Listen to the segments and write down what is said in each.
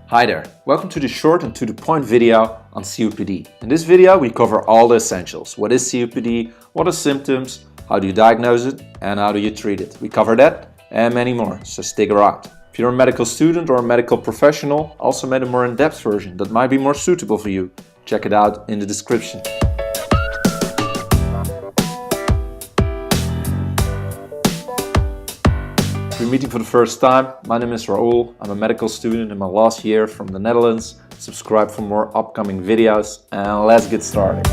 Hi there, welcome to the short and to the point video on COPD. In this video we cover all the essentials. What is COPD, what are symptoms, how do you diagnose it and how do you treat it. We cover that and many more, so stick around. If you're a medical student or a medical professional, I also made a more in-depth version that might be more suitable for you. Check it out in the description. If you're meeting for the first time, my name is Raoul. I'm a medical student in my last year from the Netherlands. Subscribe for more upcoming videos and let's get started.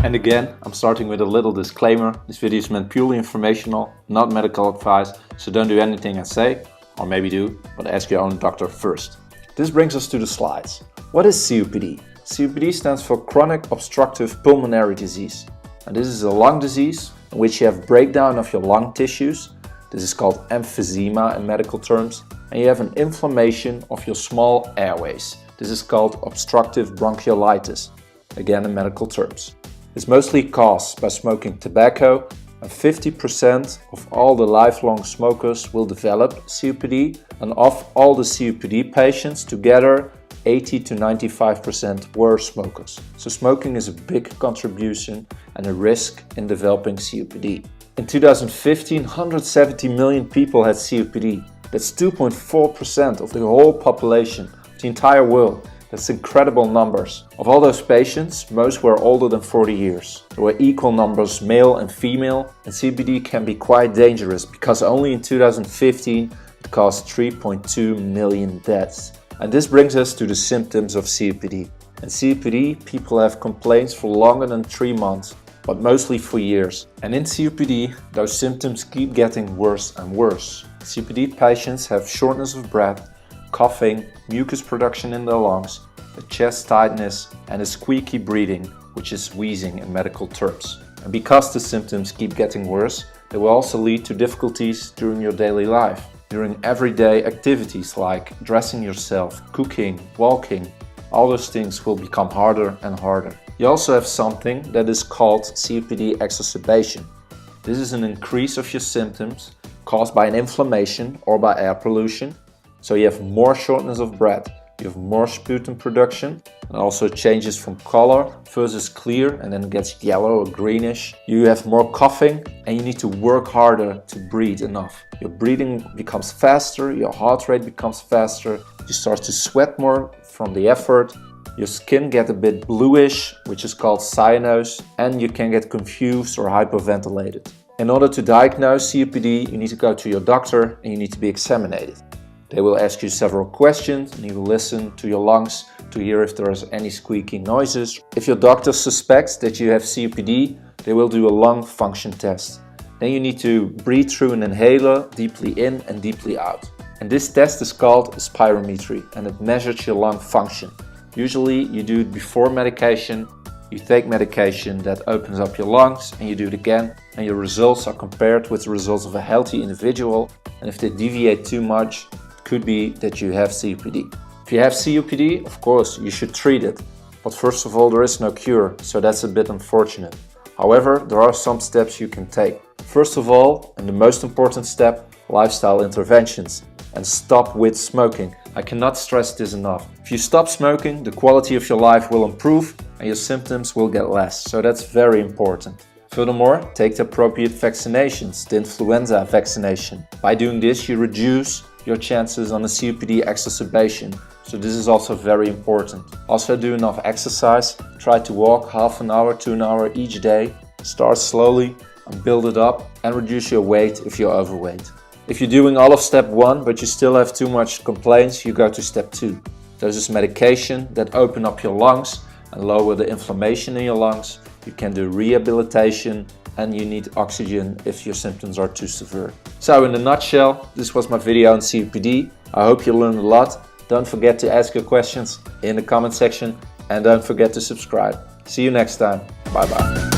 And again, I'm starting with a little disclaimer. This video is meant purely informational, not medical advice, so don't do anything I say, or maybe do, but ask your own doctor first. This brings us to the slides. What is COPD? COPD stands for chronic obstructive pulmonary disease. And this is a lung disease in which you have breakdown of your lung tissues. This is called emphysema in medical terms, and you have an inflammation of your small airways. This is called obstructive bronchiolitis, again in medical terms. It's mostly caused by smoking tobacco, and 50% of all the lifelong smokers will develop COPD, and of all the COPD patients together, 80 to 95% were smokers. So smoking is a big contribution and a risk in developing COPD. In 2015, 170 million people had COPD. That's 2.4% of the whole population of the entire world. That's incredible numbers. Of all those patients, most were older than 40 years. There were equal numbers male and female, and COPD can be quite dangerous because only in 2015 it caused 3.2 million deaths. And this brings us to the symptoms of COPD. In COPD, people have complaints for longer than 3 months, but mostly for years. And in COPD, those symptoms keep getting worse and worse. COPD patients have shortness of breath, coughing, mucus production in their lungs, a chest tightness, and a squeaky breathing, which is wheezing in medical terms. And because the symptoms keep getting worse, they will also lead to difficulties during your daily life, during everyday activities like dressing yourself, cooking, walking. All those things will become harder and harder. You also have something that is called COPD exacerbation. This is an increase of your symptoms caused by an inflammation or by air pollution. So you have more shortness of breath, you have more sputum production, and also changes from color. First is clear and then it gets yellow or greenish. You have more coughing and you need to work harder to breathe enough. Your breathing becomes faster, your heart rate becomes faster, you start to sweat more from the effort. Your skin gets a bit bluish, which is called cyanose, and you can get confused or hyperventilated. In order to diagnose COPD, you need to go to your doctor and you need to be examined. They will ask you several questions and you will listen to your lungs to hear if there is any squeaky noises. If your doctor suspects that you have COPD, they will do a lung function test. Then you need to breathe through an inhaler deeply in and deeply out. And this test is called a spirometry and it measures your lung function. Usually you do it before medication, you take medication that opens up your lungs and you do it again and your results are compared with the results of a healthy individual, and if they deviate too much, it could be that you have COPD. If you have COPD, of course you should treat it, but first of all there is no cure, so that's a bit unfortunate. However, there are some steps you can take. First of all, and the most important step, lifestyle interventions, and stop with smoking. I cannot stress this enough. If you stop smoking, the quality of your life will improve and your symptoms will get less, so that's very important. Furthermore, take the appropriate vaccinations, the influenza vaccination. By doing this, you reduce your chances on a COPD exacerbation, so this is also very important. Also do enough exercise, try to walk half an hour to an hour each day. Start slowly and build it up, and reduce your weight if you're overweight. If you're doing all of step 1 but you still have too much complaints, you go to step 2. There's this medication that open up your lungs and lower the inflammation in your lungs. You can do rehabilitation and you need oxygen if your symptoms are too severe. So in a nutshell, this was my video on COPD. I hope you learned a lot. Don't forget to ask your questions in the comment section and don't forget to subscribe. See you next time. Bye bye.